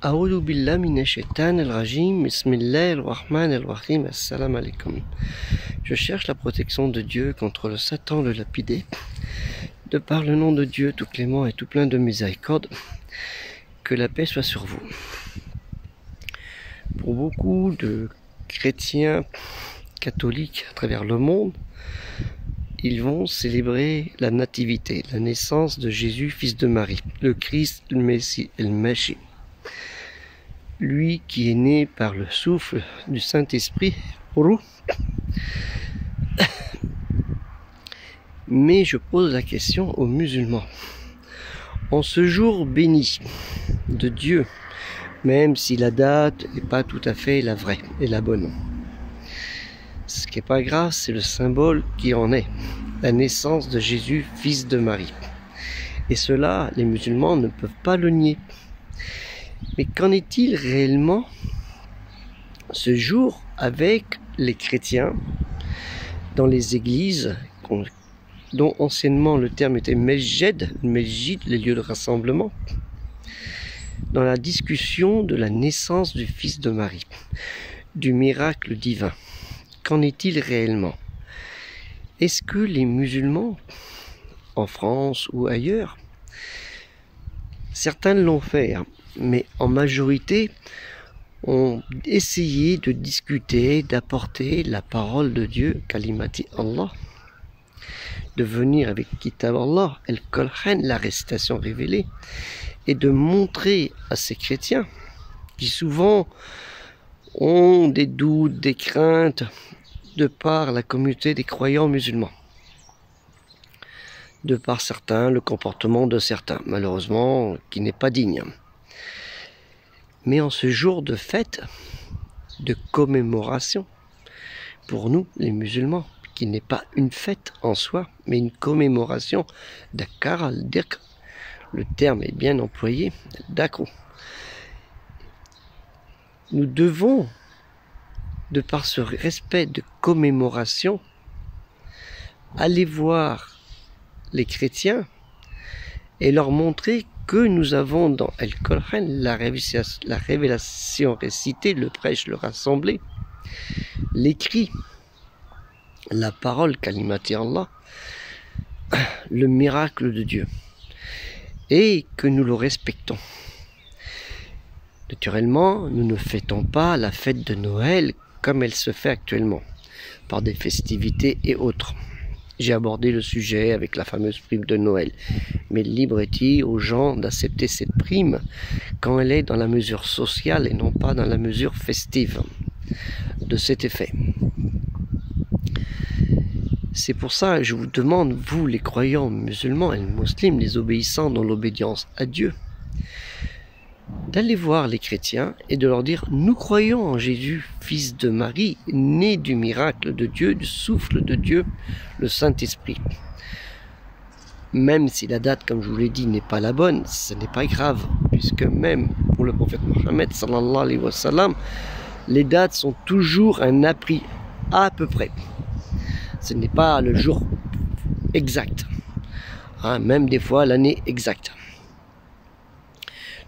A'oudou billah minash shaitanir rajim, bismillahir rahmanir rahim, assalamu alaikum. Je cherche la protection de Dieu contre le Satan le lapidé, de par le nom de Dieu tout clément et tout plein de miséricorde, que la paix soit sur vous. Pour beaucoup de chrétiens catholiques à travers le monde, ils vont célébrer la nativité, la naissance de Jésus, fils de Marie, le Christ, le Messie, le Messie. Lui qui est né par le souffle du Saint-Esprit, mais je pose la question aux musulmans. En ce jour béni de Dieu, même si la date n'est pas tout à fait la vraie et la bonne, ce qui n'est pas grave, c'est le symbole qui en est, la naissance de Jésus, fils de Marie. Et cela, les musulmans ne peuvent pas le nier. Mais qu'en est-il réellement ce jour avec les chrétiens dans les églises, dont anciennement le terme était Mesjid, les lieux de rassemblement, dans la discussion de la naissance du fils de Marie, du miracle divin? Qu'en est-il réellement? Est-ce que les musulmans, en France ou ailleurs, certains l'ont fait, mais en majorité ont essayé de discuter, d'apporter la parole de Dieu, Kalimati Allah, de venir avec Kitab Allah, El-Qur'an, la récitation révélée, et de montrer à ces chrétiens, qui souvent ont des doutes, des craintes, de par la communauté des croyants musulmans, de par certains, le comportement de certains, malheureusement, qui n'est pas digne. Mais en ce jour de fête, de commémoration, pour nous, les musulmans, qui n'est pas une fête en soi, mais une commémoration, Dakar al-Dirk, le terme est bien employé, Dakar. Nous devons, de par ce respect de commémoration, aller voir les chrétiens et leur montrer que nous avons dans El-Qur'an la révélation récitée, le prêche, le rassemblé, l'écrit, la parole, Kalimati Allah, le miracle de Dieu, et que nous le respectons. Naturellement, nous ne fêtons pas la fête de Noël comme elle se fait actuellement, par des festivités et autres. J'ai abordé le sujet avec la fameuse prime de Noël. Mais libre est-il aux gens d'accepter cette prime quand elle est dans la mesure sociale et non pas dans la mesure festive de cet effet. C'est pour ça que je vous demande, vous les croyants musulmans et les musulmans, les obéissants dans l'obéissance à Dieu, d'aller voir les chrétiens et de leur dire: nous croyons en Jésus, fils de Marie, né du miracle de Dieu, du souffle de Dieu, le Saint-Esprit. Même si la date, comme je vous l'ai dit, n'est pas la bonne, ce n'est pas grave, puisque même pour le prophète Mohammed, sallallahu alayhi wa sallam, les dates sont toujours un appris, à peu près. Ce n'est pas le jour exact, même des fois l'année exacte.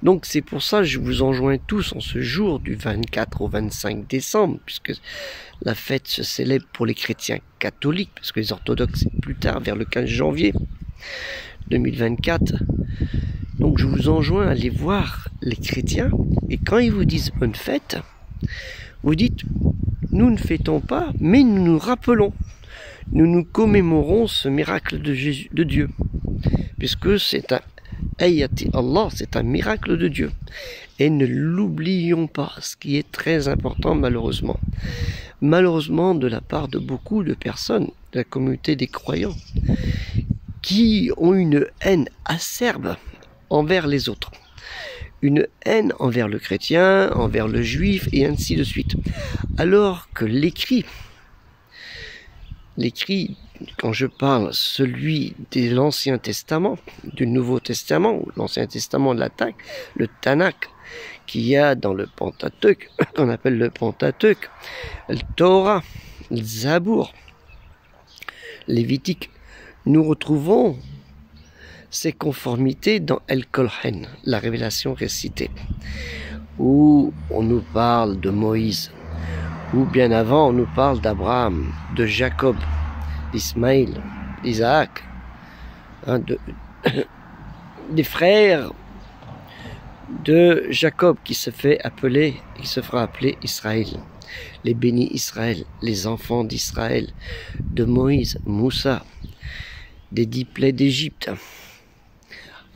Donc c'est pour ça que je vous enjoins tous en ce jour du 24 au 25 décembre, puisque la fête se célèbre pour les chrétiens catholiques, parce que les orthodoxes c'est plus tard, vers le 15 janvier 2024. Donc je vous enjoins à aller voir les chrétiens, et quand ils vous disent bonne fête, vous dites: nous ne fêtons pas, mais nous nous rappelons, nous commémorons ce miracle de Jésus, de Dieu, puisque c'est un Ayati Allah, c'est un miracle de Dieu. Et ne l'oublions pas, ce qui est très important malheureusement. Malheureusement de la part de beaucoup de personnes de la communauté des croyants qui ont une haine acerbe envers les autres. Une haine envers le chrétien, envers le juif et ainsi de suite. Alors que l'écrit, quand je parle, celui de l'Ancien Testament, du Nouveau Testament, ou l'Ancien Testament de l'attaque, le Tanakh, qu'il y a dans le Pentateuque, qu'on appelle le Pentateuque, le Torah, le Zabour, Lévitique, nous retrouvons ces conformités dans El-Qur'an, la révélation récitée. où on nous parle de Moïse, ou bien avant on nous parle d'Abraham, de Jacob, d'Ismaël, d'Isaac, des frères de Jacob qui se fera appeler Israël, les bénis Israël, les enfants d'Israël, de Moïse, Moussa, des 10 plaies d'Égypte,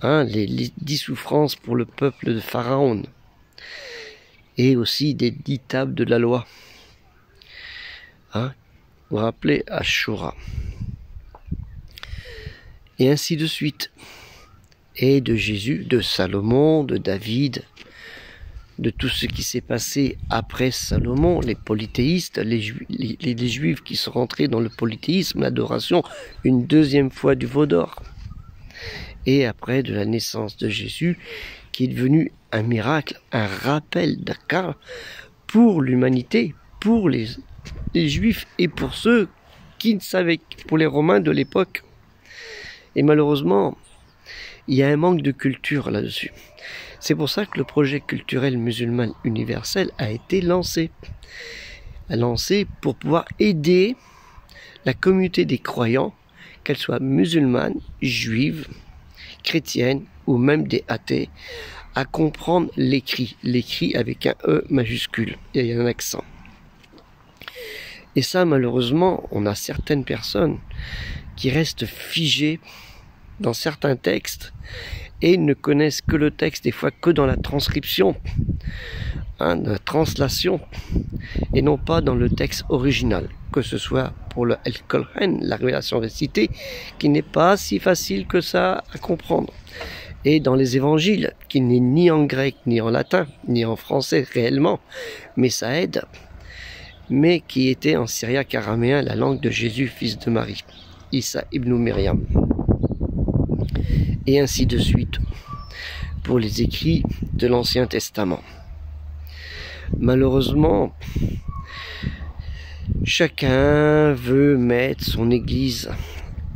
les 10 souffrances pour le peuple de Pharaon, et aussi des 10 tables de la loi. Vous vous rappelez, Ashura. Et ainsi de suite. Et de Jésus, de Salomon, de David, de tout ce qui s'est passé après Salomon, les polythéistes, les juifs qui sont rentrés dans le polythéisme, l'adoration, une deuxième fois du veau d'or. Et après de la naissance de Jésus, qui est devenu un miracle, un rappel d'accord pour l'humanité, pour les juifs et pour ceux qui ne savaient, pour les Romains de l'époque. Et malheureusement, il y a un manque de culture là-dessus. C'est pour ça que le projet culturel musulman universel a été lancé. Pour pouvoir aider la communauté des croyants, qu'elle soit musulmane, juive, chrétienne ou même des athées, à comprendre l'écrit. L'écrit avec un E majuscule. Il y a un accent. Et ça, malheureusement, on a certaines personnes qui restent figées dans certains textes et ne connaissent que le texte, des fois que dans la transcription, la translation, et non pas dans le texte original, que ce soit pour le Al-Qur'an, la révélation récitée, qui n'est pas si facile que ça à comprendre, et dans les évangiles, qui n'est ni en grec, ni en latin, ni en français réellement, mais ça aide, mais qui était en syriaque araméen, la langue de Jésus, fils de Marie, Isa ibn Myriam. Et ainsi de suite pour les écrits de l'Ancien Testament. Malheureusement, chacun veut mettre son église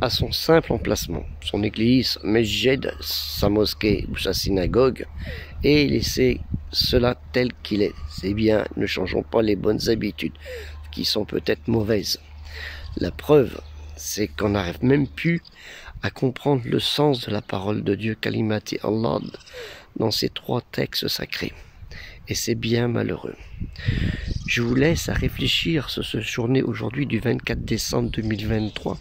à son simple emplacement, son église, mesjid, sa mosquée ou sa synagogue, et laisser cela tel qu'il est. C'est bien, ne changeons pas les bonnes habitudes, qui sont peut-être mauvaises. La preuve, c'est qu'on n'arrive même plus à comprendre le sens de la parole de Dieu, Kalimati Allah, dans ces 3 textes sacrés. Et c'est bien malheureux. Je vous laisse à réfléchir sur cette journée aujourd'hui du 24 décembre 2023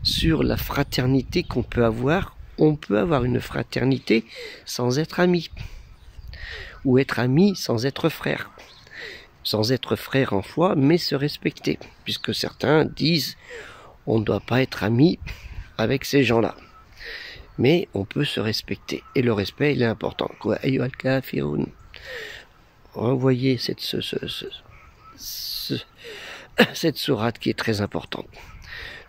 sur la fraternité qu'on peut avoir. On peut avoir une fraternité sans être amis, ou être amis sans être frères. Sans être frères en foi, mais se respecter. Puisque certains disent on ne doit pas être amis avec ces gens-là. Mais on peut se respecter. Et le respect, il est important. Renvoyez cette sourate qui est très importante.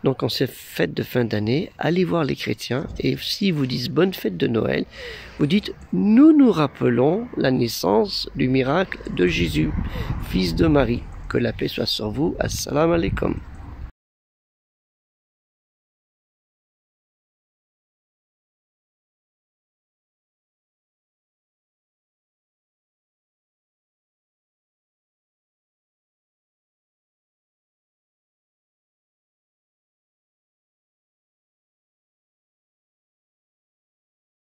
Donc en cette fête de fin d'année, allez voir les chrétiens, et s'ils vous disent bonne fête de Noël, vous dites nous nous rappelons la naissance du miracle de Jésus, fils de Marie. Que la paix soit sur vous. Assalamu alaikum.